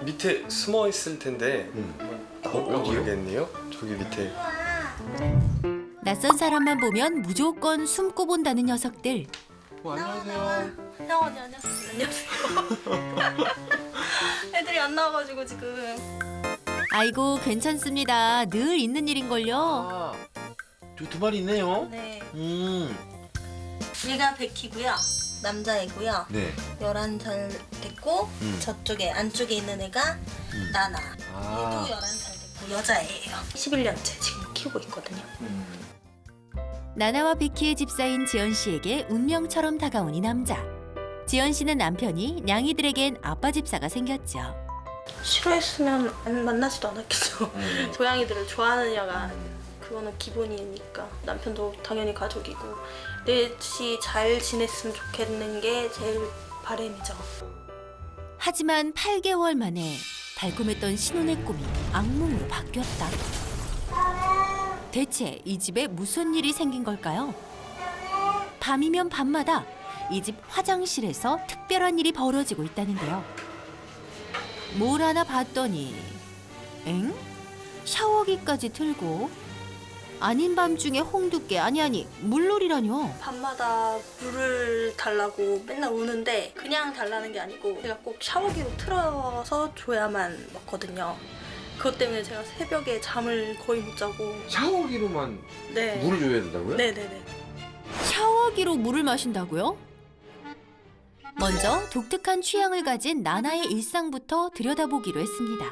밑에 숨어 있을 텐데 모르겠네요. 저기 밑에. 낯선 사람만 보면 무조건 숨고 본다는 녀석들. 안녕하세요. 언니 안녕하세요. 애들이 안 나와가지고 지금. 아이고 괜찮습니다. 늘 있는 일인걸요. 아, 저 두 마리 있네요. 네. 얘가 베키고요. 남자애고요. 네. 11살 됐고 저쪽에 안쪽에 있는 애가 나나. 아. 얘도 11살 됐고 여자애예요. 11년째 지금 키우고 있거든요. 나나와 베키의 집사인 지연 씨에게 운명처럼 다가온 이 남자. 지연 씨는 남편이 냥이들에겐 아빠 집사가 생겼죠. 싫어했으면 만나지도 않았겠죠. 고양이들을 좋아하느냐가 그거는 기본이니까. 남편도 당연히 가족이고 넷이 잘 지냈으면 좋겠는 게 제일 바람이죠. 하지만 8개월 만에 달콤했던 신혼의 꿈이 악몽으로 바뀌었다. 대체 이 집에 무슨 일이 생긴 걸까요? 밤이면 밤마다 이 집 화장실에서 특별한 일이 벌어지고 있다는데요. 뭘 하나 봤더니 엥? 샤워기까지 틀고 아닌 밤중에 홍두깨 아니 물놀이라뇨. 밤마다 물을 달라고 맨날 우는데 그냥 달라는 게 아니고 제가 꼭 샤워기로 틀어서 줘야만 먹거든요. 그것 때문에 제가 새벽에 잠을 거의 못 자고. 샤워기로만 네. 물을 줘야 된다고요? 네네네. 샤워기로 물을 마신다고요? 먼저 독특한 취향을 가진 나나의 일상부터 들여다보기로 했습니다.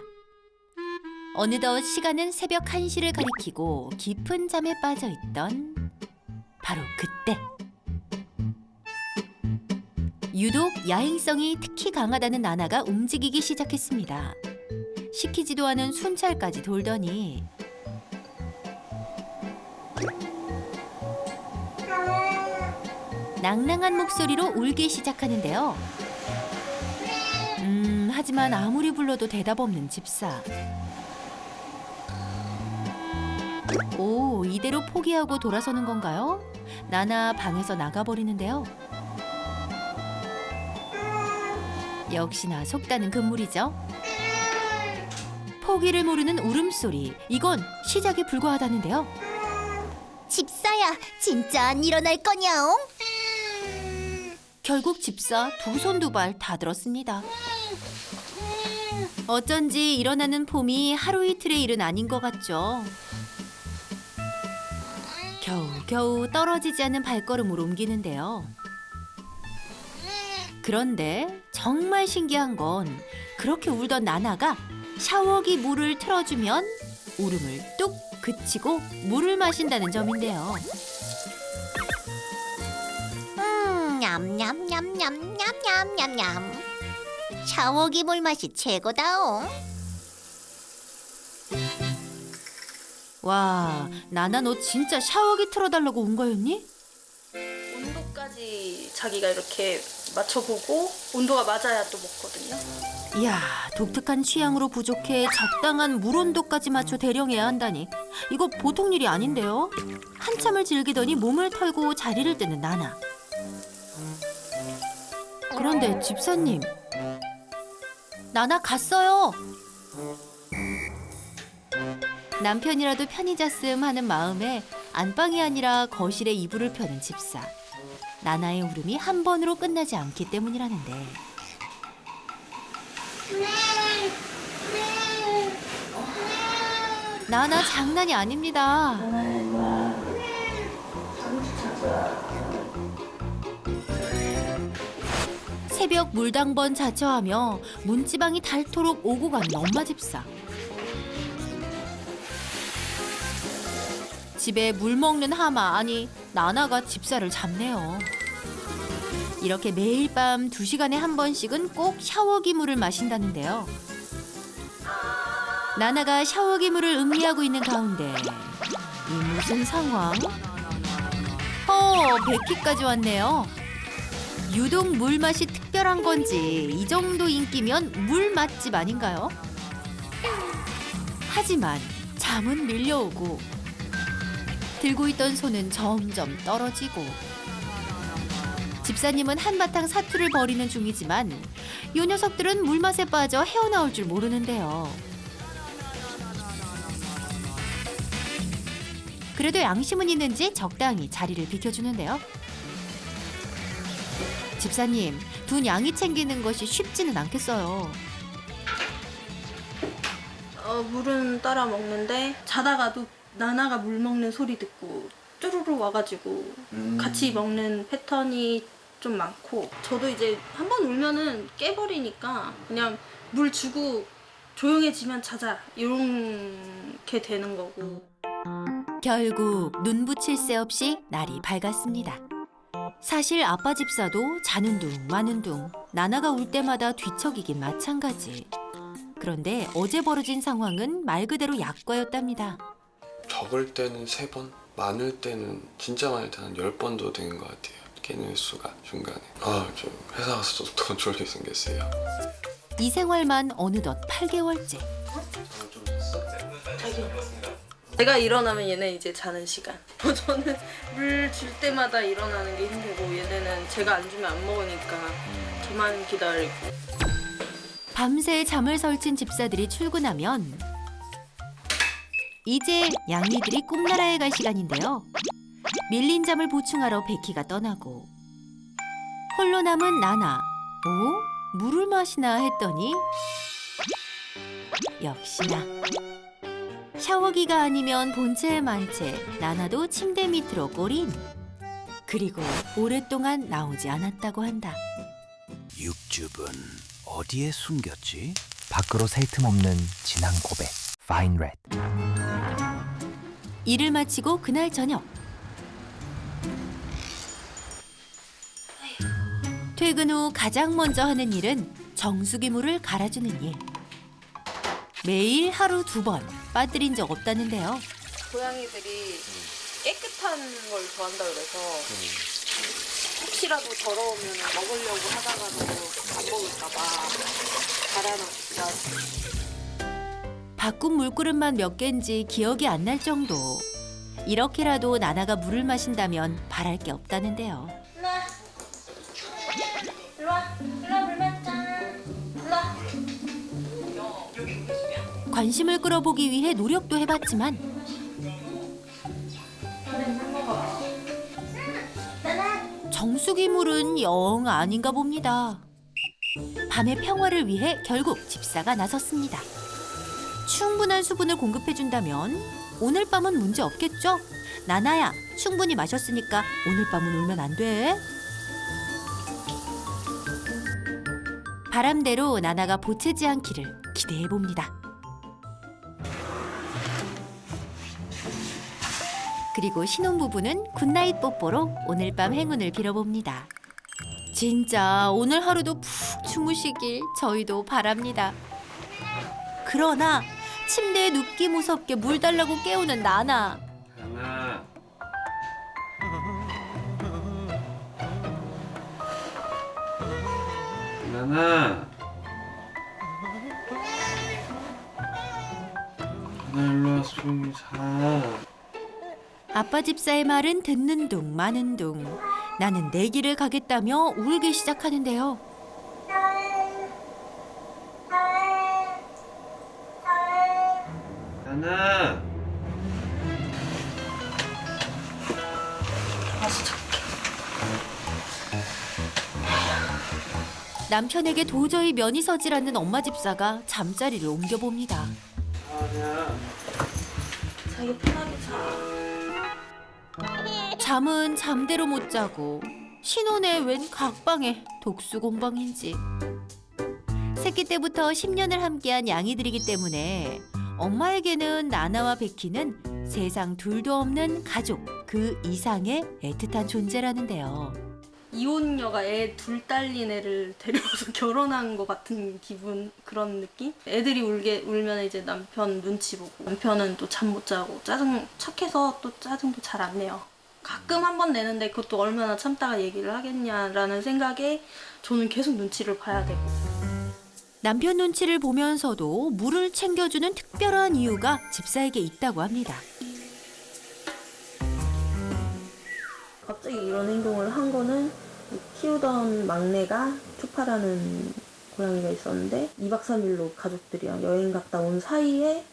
어느덧 시간은 새벽 1시를 가리키고 깊은 잠에 빠져있던 바로 그때. 유독 야행성이 특히 강하다는 나나가 움직이기 시작했습니다. 시키지도 않은 순찰까지 돌더니 낭낭한 목소리로 울기 시작하는데요. 하지만 아무리 불러도 대답 없는 집사. 오, 이대로 포기하고 돌아서는 건가요? 나나 방에서 나가버리는데요. 역시나 속다는 금물이죠. 포기를 모르는 울음소리. 이건 시작에 불과하다는데요. 집사야, 진짜 안 일어날 거냐옹? 결국 집사 두 손 두 발 다 들었습니다. 어쩐지 일어나는 폼이 하루 이틀의 일은 아닌 것 같죠. 겨우 떨어지지 않는 발걸음으로 옮기는데요. 그런데 정말 신기한 건 그렇게 울던 나나가 샤워기 물을 틀어주면 울음을 뚝 그치고 물을 마신다는 점인데요. 냠냠냠냠냠냠냠냠. 샤워기 물 맛이 최고다옹. 와, 나나 너 진짜 샤워기 틀어달라고 온 거였니? 온도까지 자기가 이렇게 맞춰보고 온도가 맞아야 또 먹거든요. 이야, 독특한 취향으로 부족해 적당한 물 온도까지 맞춰 대령해야 한다니. 이거 보통 일이 아닌데요. 한참을 즐기더니 몸을 털고 자리를 뜨는 나나. 그런데 집사님, 나나 갔어요. 남편이라도 편히 잤음 하는 마음에 안방이 아니라 거실에 이불을 펴는 집사. 나나의 울음이 한 번으로 끝나지 않기 때문이라는데. 나나 장난이 아닙니다. 새벽 물당번 자처하며 문지방이 닳도록 오고 가는 엄마 집사. 집에 물 먹는 하마, 아니 나나가 집사를 잡네요. 이렇게 매일 밤 2시간에 한 번씩은 꼭 샤워기 물을 마신다는데요. 나나가 샤워기 물을 음미하고 있는 가운데 이 무슨 상황? 베키까지 왔네요. 유독 물 맛이 특별한 건지 이 정도 인기면 물 맛집 아닌가요? 하지만 잠은 밀려오고 들고 있던 손은 점점 떨어지고 집사님은 한바탕 사투를 벌이는 중이지만 요 녀석들은 물맛에 빠져 헤어나올 줄 모르는데요. 그래도 양심은 있는지 적당히 자리를 비켜주는데요. 집사님, 두 양이 챙기는 것이 쉽지는 않겠어요. 물은 따라 먹는데 자다가도 나나가 물 먹는 소리 듣고 쭈루루 와가지고 같이 먹는 패턴이 좀 많고, 저도 이제 한 번 울면은 깨버리니까 그냥 물 주고 조용해지면 자자 이렇게 되는 거고. 결국 눈 붙일 새 없이 날이 밝았습니다. 사실 아빠 집사도 자는 둥 마는 둥 나나가 울 때마다 뒤척이긴 마찬가지. 그런데 어제 벌어진 상황은 말 그대로 약과였답니다. 적을 때는 3번, 많을 때는 진짜 많을 때는 10번도 되는 것 같아요. 깨는 횟수가 중간에. 좀 회사 가서 더 졸게 생겼어요. 이 생활만 어느덧 8개월째. 좀 됐어? 제가 일어나면 얘는 이제 자는 시간. 저는 물 줄 때마다 일어나는 게 힘들고, 얘네는 제가 안 주면 안 먹으니까 저만 기다리고. 밤새 잠을 설친 집사들이 출근하면 이제 양이들이 꿈나라에 갈 시간인데요. 밀린 잠을 보충하러 베키가 떠나고 홀로 남은 나나. 물을 마시나 했더니 역시나 샤워기가 아니면 본체에 만채 나나도 침대 밑으로 꼬린. 그리고 오랫동안 나오지 않았다고 한다. 육즙은 어디에 숨겼지? 밖으로 셀 틈 없는 진한 고백 파인 레드. 일을 마치고 그날 저녁 퇴근 후 가장 먼저 하는 일은 정수기물을 갈아주는 일. 매일 하루 2번 빠뜨린 적 없다는데요. 고양이들이 깨끗한 걸 좋아한다 그래서 혹시라도 더러우면 먹으려고 하다가도 안 먹을까 봐 갈아놨다. 바꾼 물그릇만 몇 개인지 기억이 안 날 정도. 이렇게라도 나나가 물을 마신다면 바랄 게 없다는데요. 일로와 물 먹자. 일로와. 관심을 끌어보기 위해 노력도 해봤지만 정수기 물은 영 아닌가 봅니다. 밤의 평화를 위해 결국 집사가 나섰습니다. 충분한 수분을 공급해준다면 오늘 밤은 문제 없겠죠? 나나야, 충분히 마셨으니까 오늘 밤은 울면 안 돼. 바람대로 나나가 보채지 않기를 기대해봅니다. 그리고 신혼부부는 굿나잇 뽀뽀로 오늘 밤 행운을 빌어봅니다. 진짜 오늘 하루도 푹 주무시길 저희도 바랍니다. 그러나 침대에 눕기 무섭게 물 달라고 깨우는 나나. 나나. 나나 일로 와서 조용히 자. 아빠 집사의 말은 듣는 둥 마는 둥. 나는 내 길을 가겠다며 울기 시작하는데요. 나나. 남편에게 도저히 면이 서질 않는 엄마 집사가 잠자리를 옮겨봅니다. 아니야. 자기 편하게 자. 잠은 잠대로 못 자고 신혼에 웬 각방에 독수공방인지. 새끼 때부터 10년을 함께한 양이들이기 때문에 엄마에게는 나나와 베키는 세상 둘도 없는 가족 그 이상의 애틋한 존재라는데요. 이혼녀가 애 둘 딸린 애를 데려와서 결혼한 것 같은 기분, 그런 느낌? 애들이 울면 이제 남편 눈치 보고, 남편은 또 잠 못 자고 착해서 또 짜증도 잘 안 내요. 가끔 한 번 내는데 그것도 얼마나 참다가 얘기를 하겠냐라는 생각에 저는 계속 눈치를 봐야 되고. 남편 눈치를 보면서도 물을 챙겨주는 특별한 이유가 집사에게 있다고 합니다. 갑자기 이런 행동을 한 거는 키우던 막내가 쭈파라는 고양이가 있었는데 2박 3일로 가족들이랑 여행 갔다 온 사이에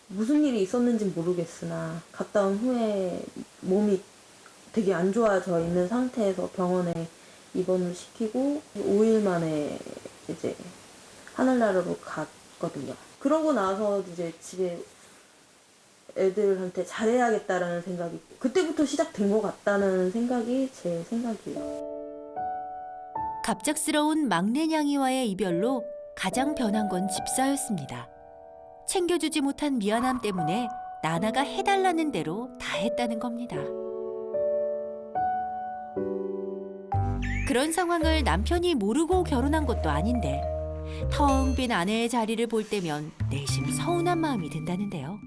무슨 일이 있었는지 모르겠으나 갔다 온 후에 몸이 되게 안 좋아져 있는 상태에서 병원에 입원을 시키고 5일 만에 이제 하늘나라로 갔거든요. 그러고 나서 이제 집에 애들한테 잘해야겠다라는 생각이 그때부터 시작된 것 같다는 생각이 제 생각이에요. 갑작스러운 막내 냥이와의 이별로 가장 변한 건 집사였습니다. 챙겨주지 못한 미안함 때문에 나나가 해달라는 대로 다 했다는 겁니다. 그런 상황을 남편이 모르고 결혼한 것도 아닌데 텅 빈 아내의 자리를 볼 때면 내심 서운한 마음이 든다는데요.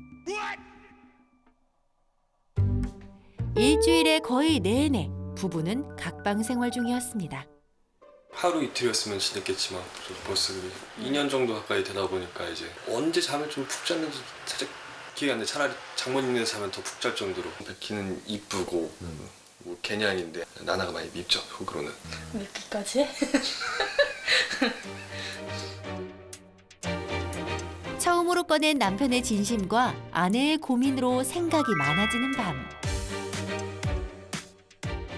일주일에 거의 내내 부부는 각방 생활 중이었습니다. 하루 이틀이었으면 지냈겠지만 벌써 2년 정도 가까이 되다 보니까 이제 언제 잠을 좀 푹 잤는지 살짝 기억이 안 나는데 차라리 장모님네서 자면 더 푹 잘 정도로. 베키는 이쁘고 뭐 개냥인데 나나가 많이 밉죠, 속으로는. 밉기까지? 처음으로 꺼낸 남편의 진심과 아내의 고민으로 생각이 많아지는 밤.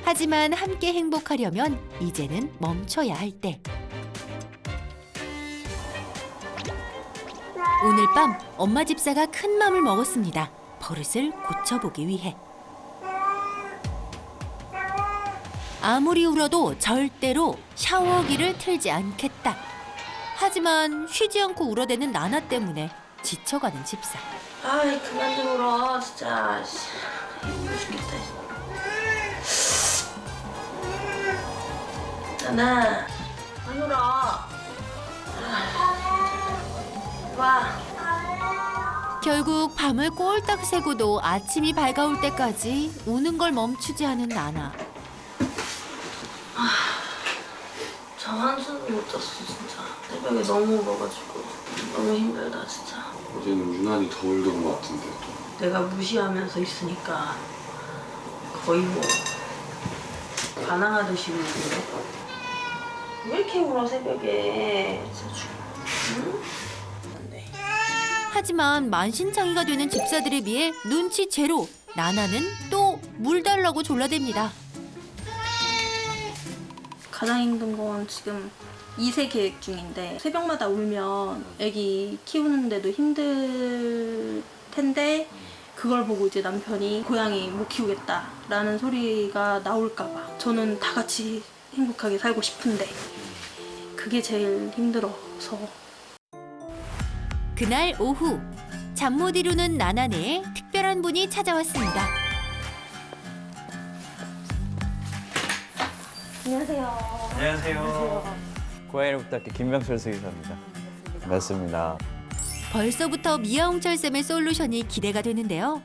하지만 함께 행복하려면 이제는 멈춰야 할 때. 오늘 밤 엄마 집사가 큰 맘을 먹었습니다. 버릇을 고쳐보기 위해. 아무리 울어도 절대로 샤워기를 틀지 않겠다. 하지만 쉬지 않고 울어대는 나나 때문에 지쳐가는 집사. 아이 그만 좀 울어 진짜. 힘들어 죽겠다. 나나 안 울어. 와. 결국 밤을 꼴딱 새고도 아침이 밝아올 때까지 우는 걸 멈추지 않은 나나. 저 한숨도 못 잤어 진짜. 새벽에 너무 울어가지고 너무 힘들다 진짜. 어제는 유난히 더 울던 것 같은데. 내가 무시하면서 있으니까 거의 뭐 반항하듯이 울는데. 왜 이렇게 울어 새벽에. 진짜 응? 안 돼. 하지만 만신창이가 되는 집사들에 비해 눈치 제로. 나나는 또 물 달라고 졸라댑니다. 가장 힘든 건 지금 2세 계획 중인데 새벽마다 울면 아기 키우는데도 힘들 텐데 그걸 보고 이제 남편이 고양이 못 키우겠다라는 소리가 나올까 봐 저는 다 같이 행복하게 살고 싶은데 그게 제일 힘들어서. 그날 오후 잠 못 이루는 나나네에 특별한 분이 찾아왔습니다. 안녕하세요. 안녕하세요. 고양이를 부탁해 김병철 수의사입니다. 맞습니다. 벌써부터 미아홍철 쌤의 솔루션이 기대가 되는데요.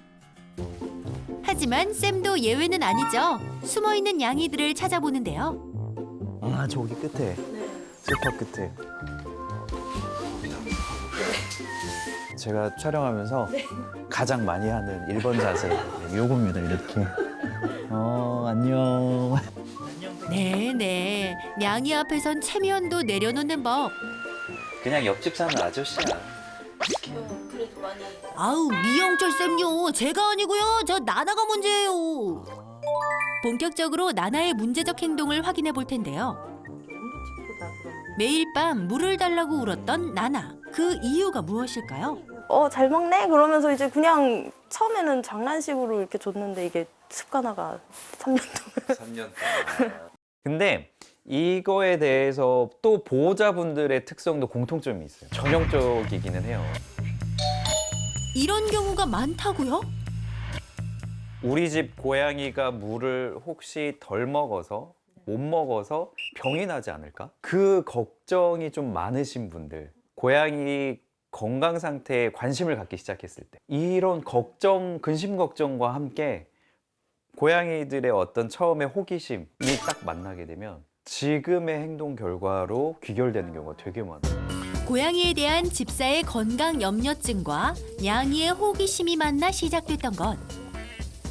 하지만 쌤도 예외는 아니죠. 숨어있는 양이들을 찾아보는데요. 아 저기 끝에 소파 끝에. 제가 촬영하면서 가장 많이 하는 1번 자세 요겁니다. 이렇게. 안녕. 네네, 냥이 앞에선 체면도 내려놓는 법. 그냥 옆집 사는 아저씨야. 그래도 많이. 아우 미아홍철 쌤요, 제가 아니고요. 저 나나가 문제예요. 본격적으로 나나의 문제적 행동을 확인해 볼 텐데요. 매일 밤 물을 달라고 울었던 나나. 그 이유가 무엇일까요? 잘 먹네? 그러면서 이제 그냥 처음에는 장난식으로 이렇게 줬는데 이게 습관화가 3년 동안. 3년 동안. 근데 이거에 대해서 또 보호자분들의 특성도 공통점이 있어요. 전형적이기는 해요. 이런 경우가 많다고요? 우리 집 고양이가 물을 혹시 덜 먹어서 못 먹어서 병이 나지 않을까? 그 걱정이 좀 많으신 분들, 고양이 건강 상태에 관심을 갖기 시작했을 때 이런 걱정, 근심 걱정과 함께 고양이들의 어떤 처음에 호기심이 딱 만나게 되면 지금의 행동 결과로 귀결되는 경우가 되게 많아요. 고양이에 대한 집사의 건강 염려증과 냥이의 호기심이 만나 시작됐던 것.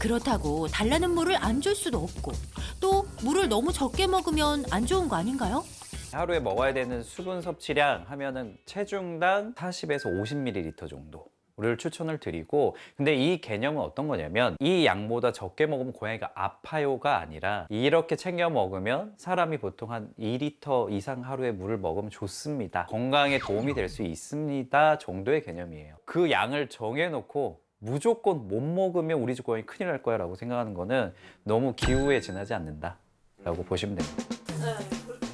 그렇다고 달라는 물을 안 줄 수도 없고 또 물을 너무 적게 먹으면 안 좋은 거 아닌가요? 하루에 먹어야 되는 수분 섭취량 하면은 체중당 40에서 50ml 정도를 추천을 드리고, 근데 이 개념은 어떤 거냐면 이 양보다 적게 먹으면 고양이가 아파요가 아니라 이렇게 챙겨 먹으면 사람이 보통 한 2리터 이상 하루에 물을 먹으면 좋습니다, 건강에 도움이 될 수 있습니다 정도의 개념이에요. 그 양을 정해놓고 무조건 못 먹으면 우리 집 고양이 큰일 날 거야 라고 생각하는 거는 너무 기우에 지나지 않는다 라고 보시면 됩니다.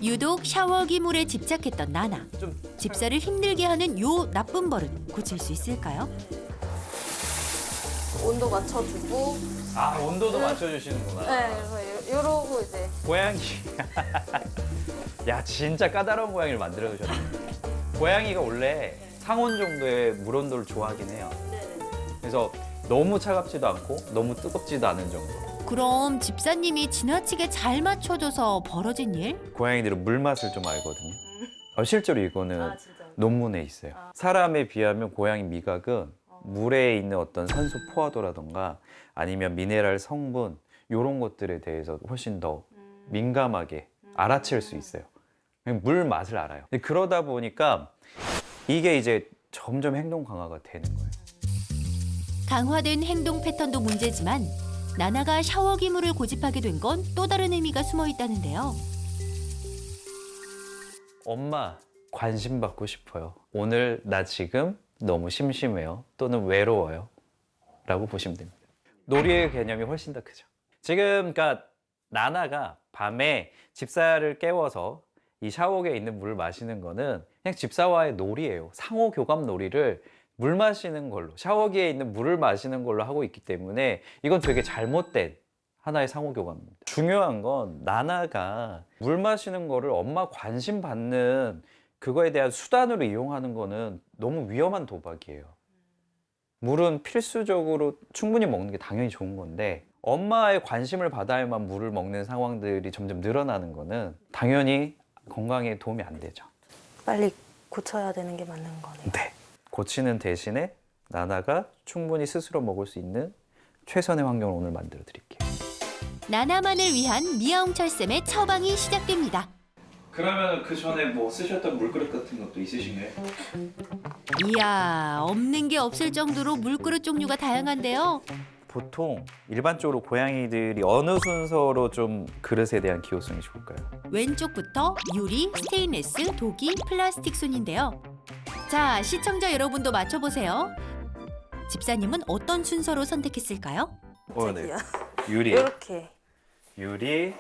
유독 샤워기 물에 집착했던 나나. 집사를 힘들게 하는 요 나쁜 버릇 고칠 수 있을까요? 온도 맞춰주고. 아, 온도도 맞춰주시는구나. 네, 그래서 이러고 이제. 고양이. 야, 진짜 까다로운 고양이를 만들어 두셨네. 고양이가 원래 상온 정도의 물 온도를 좋아하긴 해요. 그래서 너무 차갑지도 않고 너무 뜨겁지도 않은 정도. 그럼 집사님이 지나치게 잘 맞춰줘서 벌어진 일? 고양이들은 물 맛을 좀 알거든요. 실제로 이거는 논문에 있어요. 사람에 비하면 고양이 미각은 물에 있는 어떤 산소 포화도라던가 아니면 미네랄 성분 이런 것들에 대해서 훨씬 더 민감하게 알아챌 수 있어요. 물 맛을 알아요. 그러다 보니까 이게 이제 점점 행동 강화가 되는 거예요. 강화된 행동 패턴도 문제지만 나나가 샤워기 물을 고집하게 된 건 또 다른 의미가 숨어 있다는데요. 엄마, 관심 받고 싶어요. 오늘 나 지금 너무 심심해요. 또는 외로워요. 라고 보시면 됩니다. 놀이의 개념이 훨씬 더 크죠. 지금 그러니까 나나가 밤에 집사를 깨워서 이 샤워기에 있는 물을 마시는 거는 그냥 집사와의 놀이예요. 상호 교감 놀이를 물 마시는 걸로, 샤워기에 있는 물을 마시는 걸로 하고 있기 때문에 이건 되게 잘못된 하나의 상호 교감입니다. 중요한 건 나나가 물 마시는 거를 엄마 관심 받는 그거에 대한 수단으로 이용하는 거는 너무 위험한 도박이에요. 물은 필수적으로 충분히 먹는 게 당연히 좋은 건데 엄마의 관심을 받아야만 물을 먹는 상황들이 점점 늘어나는 거는 당연히 건강에 도움이 안 되죠. 빨리 고쳐야 되는 게 맞는 거네요. 네. 고치는 대신에 나나가 충분히 스스로 먹을 수 있는 최선의 환경을 오늘 만들어 드릴게요. 나나만을 위한 미아홍철쌤의 처방이 시작됩니다. 그러면 그 전에 뭐 쓰셨던 물그릇 같은 것도 있으신가요? 이야, 없는 게 없을 정도로 물그릇 종류가 다양한데요. 보통 일반적으로 고양이들이 어느 순서로 좀 그릇에 대한 기호성이 좋을까요? 왼쪽부터 유리, 스테인레스, 독일, 플라스틱 순인데요. 자, 시청자 여러분도 맞춰보세요. 집사님은 어떤 순서로 선택했을까요? 네. 유리, 이렇게 유리,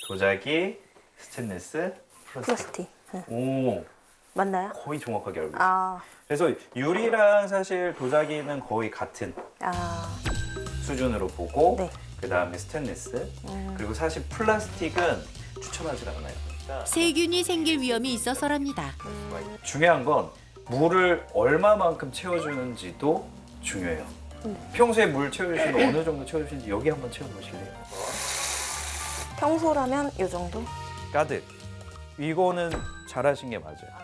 도자기, 스테인리스, 플라스틱. 플라스틱. 오, 맞나요? 거의 정확하게 알고 있어요. 아, 그래서 유리랑 사실 도자기는 거의 같은 아, 수준으로 보고 네. 그 다음에 스테인리스 그리고 사실 플라스틱은 추천하지 않아요. 세균이 생길 위험이 있어서랍니다. 중요한 건 물을 얼마만큼 채워주는지도 중요해요. 평소에 물 채워주시면 어느 정도 채워주시는지 여기 한번 채워보실래요? 평소라면 이 정도? 가득. 이거는 잘하신 게 맞아요.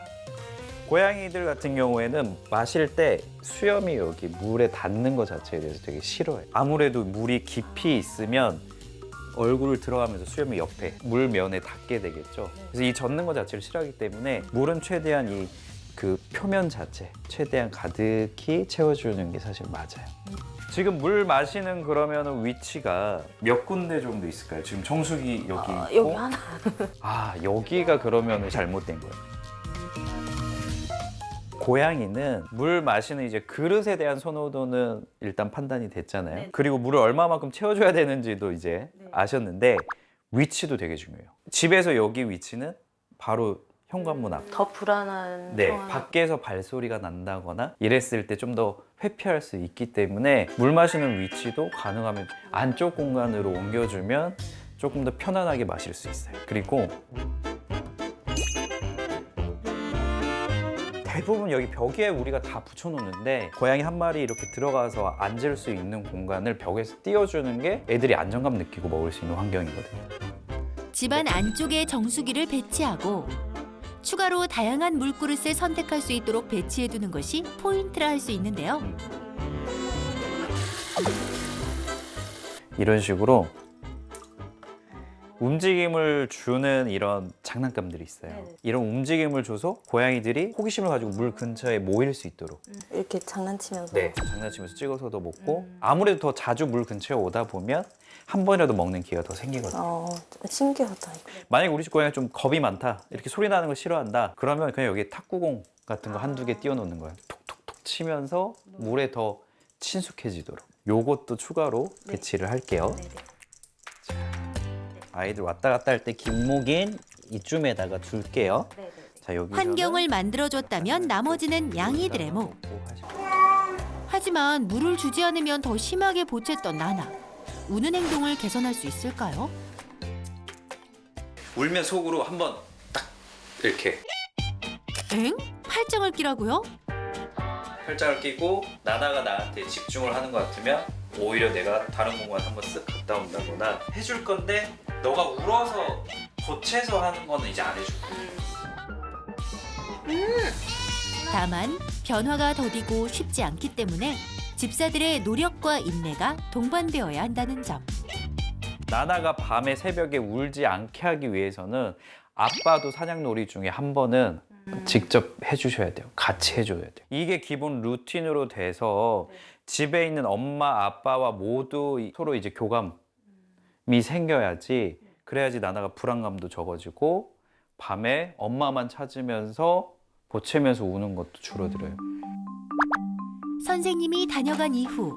고양이들 같은 경우에는 마실 때 수염이 여기 물에 닿는 것 자체에 대해서 되게 싫어해요. 아무래도 물이 깊이 있으면 얼굴을 들어가면서 수염이 옆에 물면에 닿게 되겠죠. 그래서 이 젖는 것 자체를 싫어하기 때문에 물은 최대한 이 그 표면 자체 최대한 가득히 채워주는 게 사실 맞아요. 지금 물 마시는 그러면 위치가 몇 군데 정도 있을까요? 지금 정수기 여기 있고 여기 하나. 아, 여기가 그러면 잘못된 거예요. 고양이는 물 마시는 이제 그릇에 대한 선호도는 일단 판단이 됐잖아요. 네. 그리고 물을 얼마만큼 채워줘야 되는지도 이제 아셨는데 위치도 되게 중요해요. 집에서 여기 위치는 바로 현관문 앞. 더 불안한 네, 상황. 밖에서 발소리가 난다거나 이랬을 때 좀 더 회피할 수 있기 때문에 물 마시는 위치도 가능하면 안쪽 공간으로 옮겨주면 조금 더 편안하게 마실 수 있어요. 그리고 대부분 여기 벽에 우리가 다 붙여놓는데 고양이 한 마리 이렇게 들어가서 앉을 수 있는 공간을 벽에서 띄워주는 게 애들이 안정감 느끼고 먹을 수 있는 환경이거든요. 집안 안쪽에 정수기를 배치하고 추가로 다양한 물그릇을 선택할 수 있도록 배치해두는 것이 포인트라 할 수 있는데요. 이런 식으로 움직임을 주는 이런 장난감들이 있어요. 네네. 이런 움직임을 줘서 고양이들이 호기심을 가지고 물 근처에 모일 수 있도록 이렇게 장난치면서. 장난치면서 찍어서도 먹고 아무래도 더 자주 물 근처에 오다 보면 한 번이라도 먹는 기회가 더 생기거든요. 신기하다. 만약에 우리 집 고양이가 좀 겁이 많다, 이렇게 소리 나는 걸 싫어한다, 그러면 그냥 여기 탁구공 같은 거 한두 개 띄워놓는 거예요. 톡톡톡 치면서 물에 더 친숙해지도록. 요것도 추가로 배치를 할게요. 아이들 왔다 갔다 할 때 김목인 이쯤에다가 둘게요. 자, 여기 환경을 만들어줬다면 나머지는 양이들의 몫. 하지만 물을 주지 않으면 더 심하게 보챘던 나나. 우는 행동을 개선할 수 있을까요? 울면 속으로 한번 딱 이렇게 엥? 팔짱을 끼라고요? 팔짱을 끼고 나나가 나한테 집중을 하는 것 같으면 오히려 내가 다른 공간 한번 쓱 갔다 온다거나 해줄 건데 너가 울어서 보채서 하는 거는 이제 안 해줄 거야. 다만 변화가 더디고 쉽지 않기 때문에 집사들의 노력과 인내가 동반되어야 한다는 점. 나나가 밤에 새벽에 울지 않게 하기 위해서는 아빠도 사냥놀이 중에 한 번은 직접 해주셔야 돼요. 같이 해줘야 돼요. 이게 기본 루틴으로 돼서 집에 있는 엄마, 아빠와 모두 서로 이제 교감이 생겨야지, 그래야지 나나가 불안감도 적어지고 밤에 엄마만 찾으면서 보채면서 우는 것도 줄어들어요. 선생님이 다녀간 이후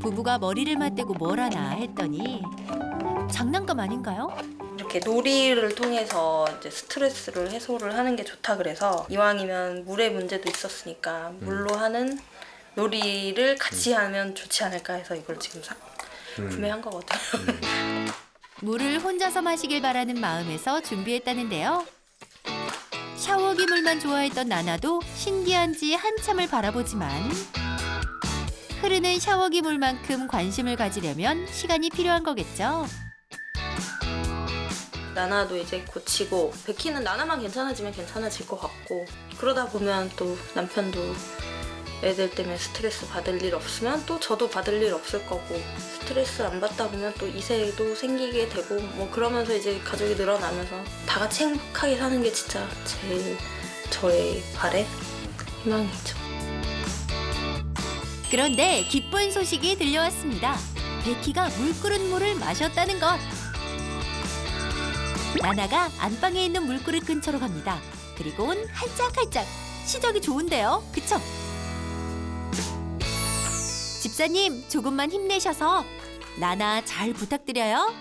부부가 머리를 맞대고 뭘 하나 했더니 장난감 아닌가요? 이렇게 놀이를 통해서 이제 스트레스를 해소를 하는 게 좋다 그래서 이왕이면 물의 문제도 있었으니까 물로 하는 놀이를 같이 하면 좋지 않을까 해서 이걸 지금 구매한 거거든요. 물을 혼자서 마시길 바라는 마음에서 준비했다는데요. 샤워기 물만 좋아했던 나나도 신기한지 한참을 바라보지만 흐르는 샤워기 물만큼 관심을 가지려면 시간이 필요한 거겠죠. 나나도 이제 고치고 베키는 나나만 괜찮아지면 괜찮아질 것 같고, 그러다 보면 또 남편도 애들 때문에 스트레스 받을 일 없으면 또 저도 받을 일 없을 거고, 스트레스 안 받다 보면 또 이세도 생기게 되고, 뭐 그러면서 이제 가족이 늘어나면서 다 같이 행복하게 사는 게 진짜 제일 저의 바램, 희망이죠. 그런데 기쁜 소식이 들려왔습니다. 베키가 물그릇 물을 마셨다는 것. 나나가 안방에 있는 물그릇 근처로 갑니다. 그리고는 할짝할짝. 시작이 좋은데요, 그쵸? 집사님, 조금만 힘내셔서 나나 잘 부탁드려요.